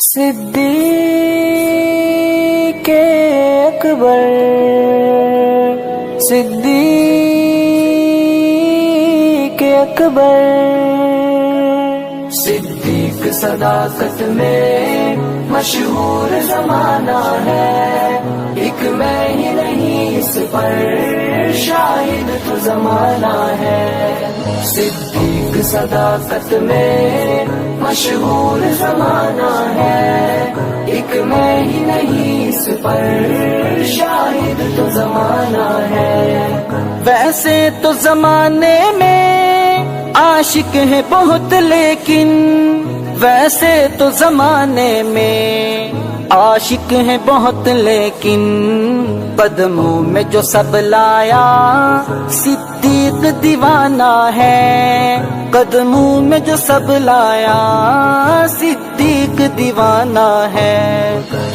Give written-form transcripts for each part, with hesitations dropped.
صدیق اکبر صدیق اکبر صدیق صداقت میں مشہور زمانہ ہے، ایک میں ہی نہیں اس پر شاہد تو زمانہ ہے۔ صدیق صداقت میں مشہور زمانہ ہے، ایک میں ہی نہیں اس پر شاہد تو زمانہ ہے۔ ویسے تو زمانے میں عاشق ہے بہت، لیکن ویسے تو زمانے میں عاشق ہے بہت، لیکن قدموں میں جو سب لایا صدیق دیوانہ ہے۔ قدموں میں جو سب لایا صدیق دیوانہ ہے۔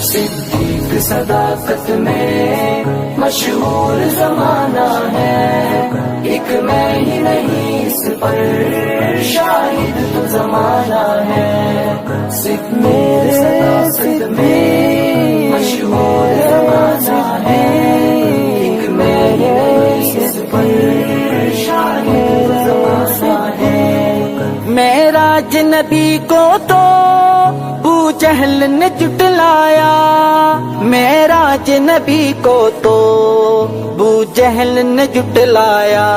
صدیق صداقت میں مشہور زمانہ ہے، ایک میں ہی نہیں اس پر شاہد تو زمانہ ہے۔ صدیق صداقت میں مشہور زمانہ ہے، ایک میں ہی نہیں اس پر شاہد تو زمانہ ہے۔ معراج نبی کو تو ابو جہل نے جھٹلایا، معراج نبی کو تو ابو جہل نے جھٹلایا۔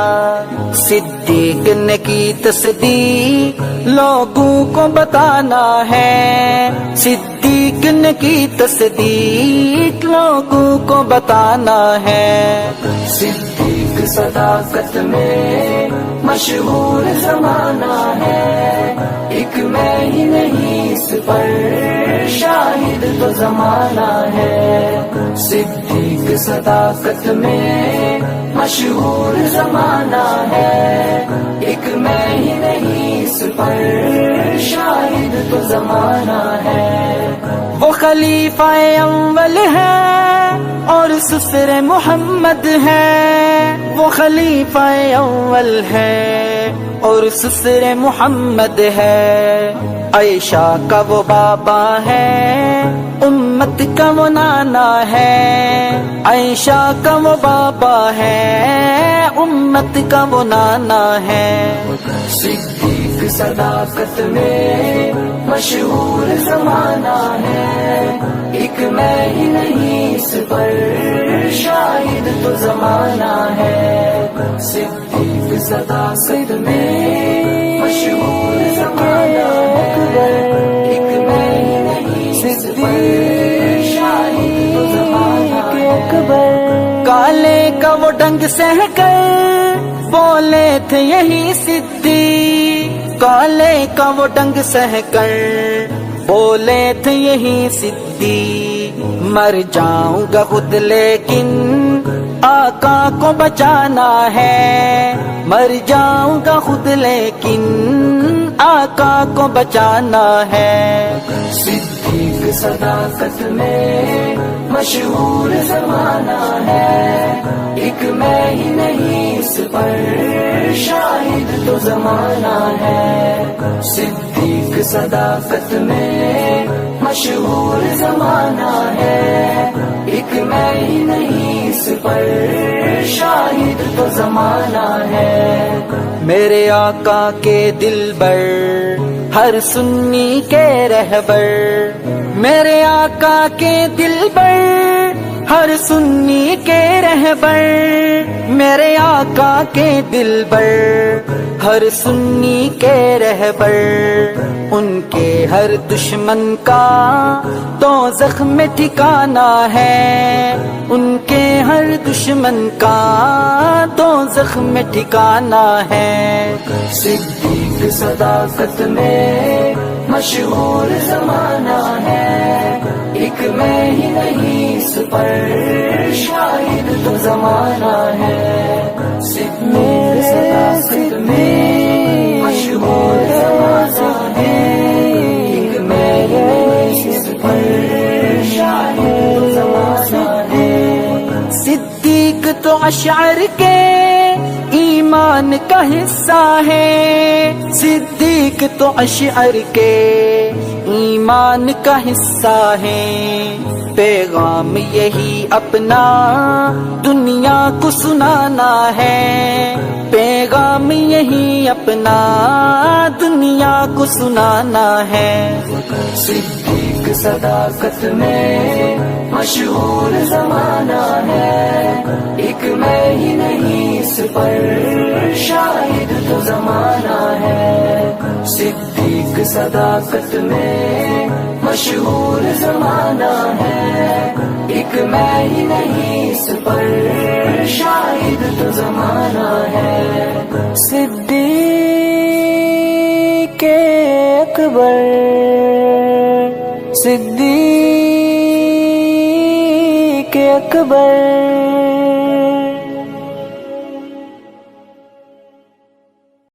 صدیق نے کی تصدیق لوگوں کو بتانا ہے، صدیق نے کی تصدیق لوگوں کو بتانا ہے۔ صدیق صداقت میں مشہور زمانہ ہے، ایک میں ہی نہیں اس پر شاہد تو زمانہ ہے۔ صدیق صداقت میں مشہور زمانہ ہے، ایک میں ہی نہیں اس پر شاہد تو زمانہ ہے۔ وہ خلیفہ اول ہے اور سسر محمد ہے، وہ خلیفہ اول ہے اور سسر محمد ہے۔ عائشہ کا وہ بابا ہے، امت کا وہ نانا ہے۔ عائشہ کا وہ بابا ہے، امت کا وہ نانا ہے۔ صدیق صداقت میں مشہور زمانہ ہے، ایک میں ہی نہیں اس پر شاہد تو زمانہ ہے۔ صدیق صداقت میں مشہور زمانہ ہے، ایک میں ہی نہیں اس پر شاہد تو زمانہ ہے۔ کالے کا وہ ڈنگ سہ کر بولے تھے یہی صدیق، کالے کا وہ ڈنگ سہ کر بولے تھے یہی صدیق۔ مر جاؤں گا خود لیکن آقا کو بچانا ہے، مر جاؤں گا خود لیکن آقا کو بچانا ہے۔ صدیق صداقت میں مشہور زمانہ ہے، ایک میں ہی نہیں اس پر شاہد تو زمانہ ہے۔ صدیق صداقت میں مشہور زمانہ ہے، ایک میں ہی نہیں اس پر شاہد تو زمانہ ہے۔ میرے آقا کے دلبر ہر سنی کے رہبر، میرے آقا کے دلبر ہر سنی کے رہبر، میرے آقا کے دلبر ہر سنی کے رہبر۔ ان کے ہر دشمن کا دوزخ میں ٹھکانہ ہے، ان کے ہر دشمن کا دوزخ میں ٹھکانہ ہے۔ صدیق صداقت میں مشہور زمانہ ہے، ایک میں ہی نہیں اس پر شاہد تو زمانہ ہے۔ صدیق صداقت میں مشہور زمانہ ہے، ایک میں ہی نہیں اس پر شاہد تو زمانہ ہے۔ صدیق تو اشعر کے ایمان کا حصہ ہے، صدیق تو اشعر کے ایمان کا حصہ ہیں، پیغام یہی اپنا دنیا کو سنانا ہے، پیغام یہی اپنا دنیا کو سنانا ہے۔ صدیق صداقت میں مشہور زمانہ ہے، ایک میں ہی نہیں اس پر شاہد تو زمانہ ہے۔ صدیق صداقت میں مشہور زمانہ ہے، ایک میں ہی نہیں اس پر شاہد تو زمانہ ہے۔ صدیق اکبر، صدیق اکبر،